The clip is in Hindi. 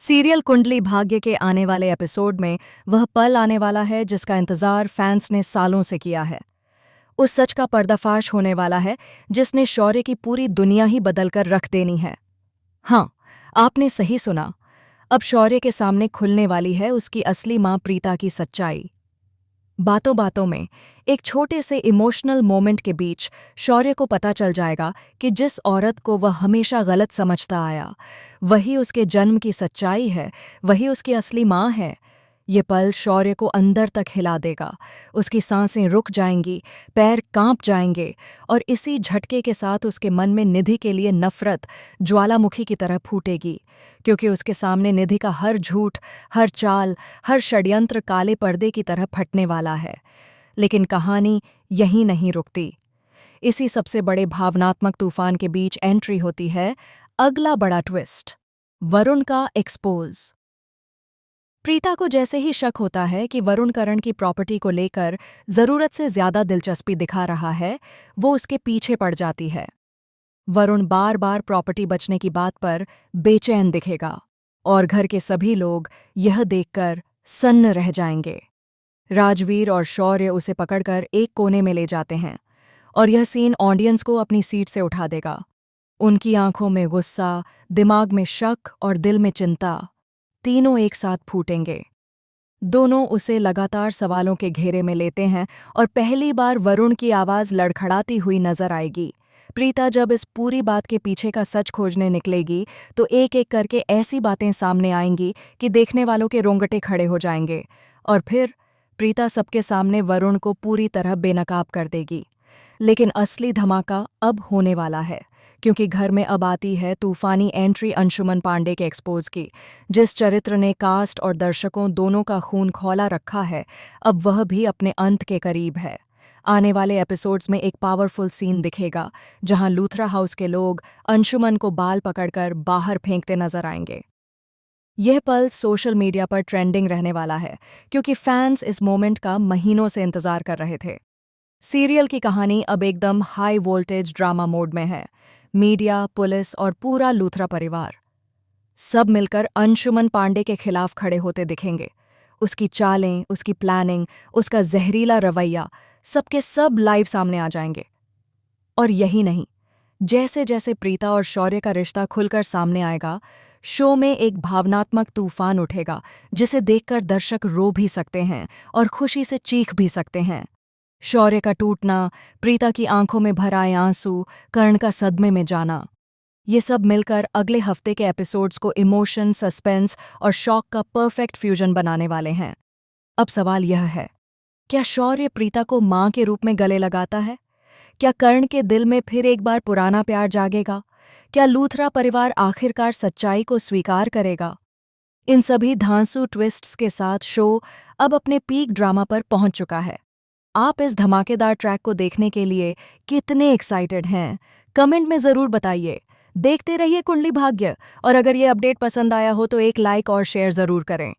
सीरियल कुंडली भाग्य के आने वाले एपिसोड में वह पल आने वाला है जिसका इंतजार फैंस ने सालों से किया है। उस सच का पर्दाफाश होने वाला है जिसने शौर्य की पूरी दुनिया ही बदलकर रख देनी है। हाँ, आपने सही सुना। अब शौर्य के सामने खुलने वाली है उसकी असली मां प्रीता की सच्चाई। बातों बातों में एक छोटे से इमोशनल मोमेंट के बीच शौर्य को पता चल जाएगा कि जिस औरत को वह हमेशा गलत समझता आया वही उसके जन्म की सच्चाई है, वही उसकी असली माँ है। ये पल शौर्य को अंदर तक हिला देगा। उसकी सांसें रुक जाएंगी, पैर कांप जाएंगे और इसी झटके के साथ उसके मन में निधि के लिए नफरत ज्वालामुखी की तरह फूटेगी, क्योंकि उसके सामने निधि का हर झूठ, हर चाल, हर षड्यंत्र काले पर्दे की तरह फटने वाला है। लेकिन कहानी यहीं नहीं रुकती। इसी सबसे बड़े भावनात्मक तूफान के बीच एंट्री होती है अगला बड़ा ट्विस्ट, वरुण का एक्सपोज। प्रीता को जैसे ही शक होता है कि वरुण करण की प्रॉपर्टी को लेकर जरूरत से ज्यादा दिलचस्पी दिखा रहा है, वो उसके पीछे पड़ जाती है। वरुण बार बार प्रॉपर्टी बचने की बात पर बेचैन दिखेगा और घर के सभी लोग यह देखकर सन्न रह जाएंगे। राजवीर और शौर्य उसे पकड़कर एक कोने में ले जाते हैं और यह सीन ऑडियंस को अपनी सीट से उठा देगा। उनकी आंखों में गुस्सा, दिमाग में शक और दिल में चिंता, तीनों एक साथ फूटेंगे। दोनों उसे लगातार सवालों के घेरे में लेते हैं और पहली बार वरुण की आवाज़ लड़खड़ाती हुई नजर आएगी। प्रीता जब इस पूरी बात के पीछे का सच खोजने निकलेगी तो एक एक करके ऐसी बातें सामने आएंगी कि देखने वालों के रोंगटे खड़े हो जाएंगे और फिर प्रीता सबके सामने वरुण को पूरी तरह बेनकाब कर देगी। लेकिन असली धमाका अब होने वाला है, क्योंकि घर में अब आती है तूफानी एंट्री अंशुमन पांडे के एक्सपोज की। जिस चरित्र ने कास्ट और दर्शकों दोनों का खून खौला रखा है, अब वह भी अपने अंत के करीब है। आने वाले एपिसोड्स में एक पावरफुल सीन दिखेगा जहां लूथरा हाउस के लोग अंशुमन को बाल पकड़कर बाहर फेंकते नजर आएंगे। यह पल सोशल मीडिया पर ट्रेंडिंग रहने वाला है, क्योंकि फैंस इस मोमेंट का महीनों से इंतजार कर रहे थे। सीरियल की कहानी अब एकदम हाई वोल्टेज ड्रामा मोड में है। मीडिया, पुलिस और पूरा लूथरा परिवार सब मिलकर अंशुमन पांडे के खिलाफ खड़े होते दिखेंगे। उसकी चालें, उसकी प्लानिंग, उसका जहरीला रवैया, सबके सब लाइव सामने आ जाएंगे। और यही नहीं, जैसे जैसे प्रीता और शौर्य का रिश्ता खुलकर सामने आएगा, शो में एक भावनात्मक तूफान उठेगा जिसे देखकर दर्शक रो भी सकते हैं और खुशी से चीख भी सकते हैं। शौर्य का टूटना, प्रीता की आंखों में भर आए आंसू, कर्ण का सदमे में जाना, ये सब मिलकर अगले हफ्ते के एपिसोड्स को इमोशन, सस्पेंस और शॉक का परफेक्ट फ्यूजन बनाने वाले हैं। अब सवाल यह है, क्या शौर्य प्रीता को मां के रूप में गले लगाता है? क्या कर्ण के दिल में फिर एक बार पुराना प्यार जागेगा? क्या लूथरा परिवार आखिरकार सच्चाई को स्वीकार करेगा? इन सभी धांसू ट्विस्ट्स के साथ शो अब अपने पीक ड्रामा पर पहुंच चुका है। आप इस धमाकेदार ट्रैक को देखने के लिए कितने एक्साइटेड हैं? कमेंट में ज़रूर बताइए। देखते रहिए कुंडली भाग्य, और अगर ये अपडेट पसंद आया हो तो एक लाइक और शेयर ज़रूर करें।